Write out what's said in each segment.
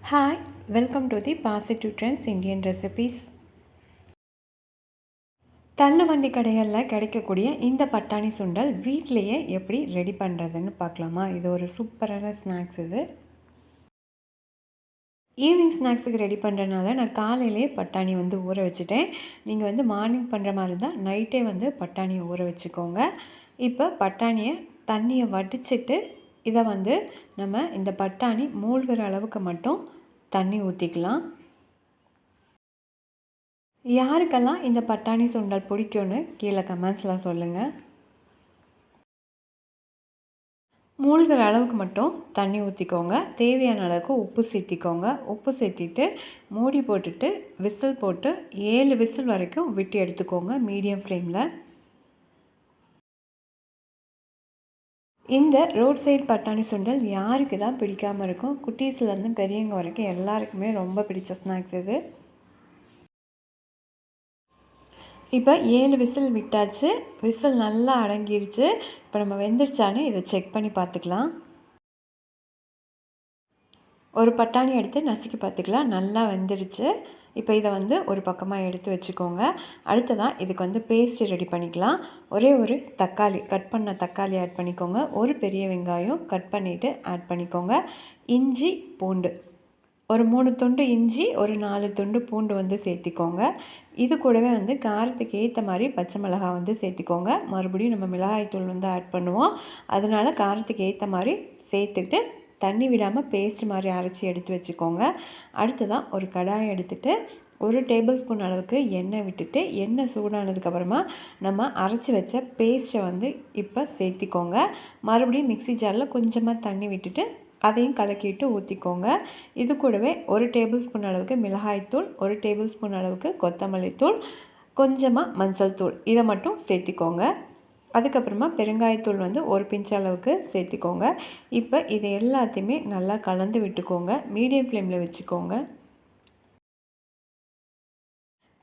Hi, welcome to the positive trends Indian recipes. தள்ளுவண்டி கடைகளில் கிடைக்கக்கூடிய இந்த பட்டாணி சுண்டல் வீட்டிலையே எப்படி ரெடி பண்ணுறதுன்னு பார்க்கலாமா? இது ஒரு சூப்பரான ஸ்நாக்ஸ். இது ஈவினிங் ஸ்நாக்ஸுக்கு ரெடி பண்ணுறதுனால நான் காலையிலே பட்டாணி ஊற வச்சுட்டேன். நீங்கள் மார்னிங் பண்ணுற மாதிரி இருந்தால் நைட்டே பட்டாணியை ஊற வச்சுக்கோங்க. இப்போ பட்டாணியை தண்ணியை வடிச்சிட்டு இதை நம்ம இந்த பட்டாணி மூழ்கிற அளவுக்கு மட்டும் தண்ணி ஊற்றிக்கலாம். யாருக்கெல்லாம் இந்த பட்டாணி சுண்டல் பிடிக்கும்னு கீழே கமெண்ட்ஸில் சொல்லுங்கள். மூழ்கிற அளவுக்கு மட்டும் தண்ணி ஊற்றிக்கோங்க. தேவையான அளவுக்கு உப்பு சேர்த்திக்கோங்க. உப்பு சேர்த்திட்டு மூடி போட்டுட்டு விசில் போட்டு 7 விசில் வரைக்கும் விட்டு எடுத்துக்கோங்க மீடியம் ஃப்ளேமில். இந்த ரோட் சைட் பட்டாணி சுண்டல் யாருக்கு தான் பிடிக்காமல் இருக்கும்? குட்டீஸ்லேருந்து பெரியவங்க வரைக்கும் எல்லாருக்குமே ரொம்ப பிடிச்ச ஸ்நாக்ஸ் இது. இப்போ 7 விசில் விட்டாச்சு. விசில் நல்லா அடங்கிருச்சு. இப்போ நம்ம வெந்துருச்சான்னு இதை செக் பண்ணி பார்த்துக்கலாம். ஒரு பட்டாணி எடுத்து நசுக்கி பார்த்துக்கலாம். நல்லா வெந்துருச்சு. இப்போ இதை ஒரு பக்கமாக எடுத்து வச்சுக்கோங்க. அடுத்ததான் இதுக்கு பேஸ்ட்டு ரெடி பண்ணிக்கலாம். ஒரே ஒரு தக்காளி, கட் பண்ண தக்காளி ஆட் பண்ணிக்கோங்க. ஒரு பெரிய வெங்காயம் கட் பண்ணிவிட்டு ஆட் பண்ணிக்கோங்க. இஞ்சி பூண்டு ஒரு 3 துண்டு இஞ்சி, ஒரு 4 துண்டு பூண்டு சேர்த்திக்கோங்க. இது கூடவே காரத்துக்கு ஏற்ற மாதிரி பச்சை மிளகாய் சேர்த்திக்கோங்க. மறுபடியும் நம்ம மிளகாய்த்தூள் ஆட் பண்ணுவோம். அதனால் காரத்துக்கு ஏற்ற மாதிரி சேர்த்துட்டு தண்ணி விடாமல் பேஸ்ட் மாதிரி அரைச்சி எடுத்து வச்சுக்கோங்க. அடுத்ததான் ஒரு கடாயை எடுத்துகிட்டு 1 டேபிள் ஸ்பூன் அளவுக்கு எண்ணெய் விட்டுட்டு எண்ணெய் சூடானதுக்கப்புறமா நம்ம அரைச்சி வச்ச பேஸ்ட்டை இப்போ சேர்த்திக்கோங்க. மறுபடியும் மிக்ஸி ஜாரில் கொஞ்சமாக தண்ணி விட்டுட்டு அதையும் கலக்கிட்டு ஊற்றிக்கோங்க. இது கூடவே 1 டேபிள் ஸ்பூன் அளவுக்கு மிளகாய்த்தூள், 1 டேபிள் ஸ்பூன் அளவுக்கு கொத்தமல்லி தூள், கொஞ்சமாக மஞ்சள் தூள் இதை மட்டும் சேர்த்திக்கோங்க. அதுக்கப்புறமா பெருங்காயத்தூள் 1 பிஞ்ச் அளவுக்கு சேர்த்திக்கோங்க. இப்போ இதை எல்லாத்தையுமே நல்லா கலந்து விட்டுக்கோங்க. மீடியம் ஃப்ளேமில் வச்சுக்கோங்க.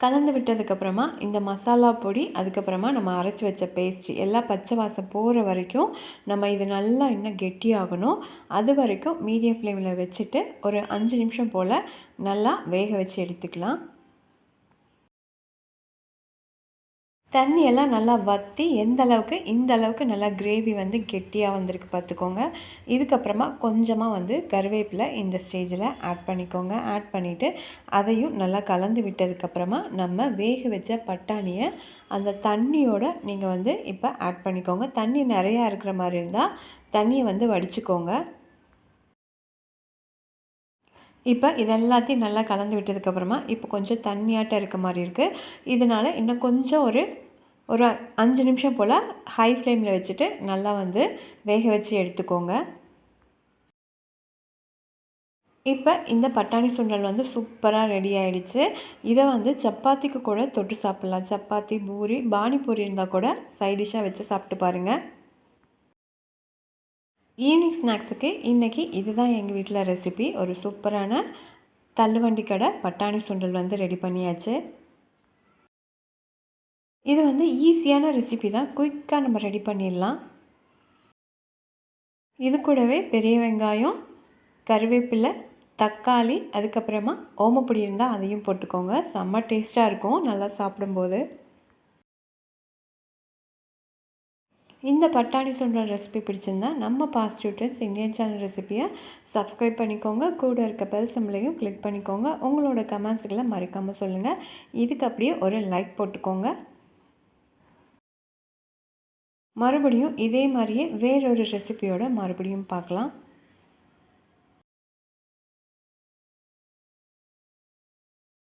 கலந்து விட்டதுக்கப்புறமா இந்த மசாலா பொடி, அதுக்கப்புறமா நம்ம அரைச்சி வச்ச பேஸ்ட்டு எல்லாம் பச்சை வாசம் போகிற வரைக்கும் நம்ம இது நல்லா இன்னும் கெட்டியாகணும். அது வரைக்கும் மீடியம் ஃப்ளேமில் வச்சுட்டு ஒரு 5 நிமிஷம் போல் நல்லா வேக வச்சு எடுத்துக்கலாம். தண்ணியெல்லாம் நல்லா வற்றி இந்த அளவுக்கு நல்லா கிரேவி கெட்டியாக வந்திருக்கு பார்த்துக்கோங்க. இதுக்கப்புறமா கொஞ்சமாக கருவேப்பிலை இந்த ஸ்டேஜில் ஆட் பண்ணிக்கோங்க. ஆட் பண்ணிவிட்டு அதையும் நல்லா கலந்து விட்டதுக்கப்புறமா நம்ம வேக வச்ச பட்டாணியை அந்த தண்ணியோடு நீங்கள் இப்போ ஆட் பண்ணிக்கோங்க. தண்ணி நிறையா இருக்கிற மாதிரி இருந்தால் தண்ணியை வடிச்சுக்கோங்க. இப்போ இதெல்லாத்தையும் நல்லா கலந்து விட்டதுக்கப்புறமா இப்போ கொஞ்சம் தண்ணியாட்டம் இருக்க மாதிரி இருக்குது. இதனால் இன்னும் கொஞ்சம் ஒரு 5 நிமிஷம் போல் ஹை ஃப்ளேமில் வச்சுட்டு நல்லா வேக வச்சு எடுத்துக்கோங்க. இப்போ இந்த பட்டாணி சுண்டல் சூப்பராக ரெடி ஆகிடுச்சு. இதை சப்பாத்திக்கு கூட தொட்டு சாப்பிட்லாம். சப்பாத்தி, பூரி, பானிபூரி இருந்தால் கூட சைட் டிஷ்ஷாக வச்சு சாப்பிட்டு பாருங்கள். ஈவினிங் ஸ்நாக்ஸுக்கு இன்றைக்கி இதுதான் எங்கள் வீட்டில் ரெசிபி. ஒரு சூப்பரான தள்ளுவண்டி கடை பட்டாணி சுண்டல் ரெடி பண்ணியாச்சு. இது ஈஸியான ரெசிபி தான். குயிக்காக நம்ம ரெடி பண்ணிடலாம். இது கூடவே பெரிய வெங்காயம், கருவேப்பிலை, தக்காளி, அதுக்கப்புறமா ஓமப்பொடி இருந்தால் அதையும் போட்டுக்கோங்க. செம்ம டேஸ்ட்டாக இருக்கும் நல்லா சாப்பிடும்போது. இந்த பட்டாணி சுண்டல் ரெசிபி பிடிச்சிருந்தா நம்ம பாசிட்டிவ் ட்ரெண்ட்ஸ் இந்தியன் சேனல் ரெசிபியை சப்ஸ்கிரைப் பண்ணிக்கோங்க. கூட இருக்க பெல் சிம்பிளையும் கிளிக் பண்ணிக்கோங்க. உங்களோட கமெண்ட்ஸுகளை மறக்காமல் சொல்லுங்கள். இதுக்கு அப்படியே ஒரு லைக் போட்டுக்கோங்க. மறுபடியும் இதே மாதிரியே வேறொரு ரெசிபியோட மறுபடியும் பார்க்கலாம்.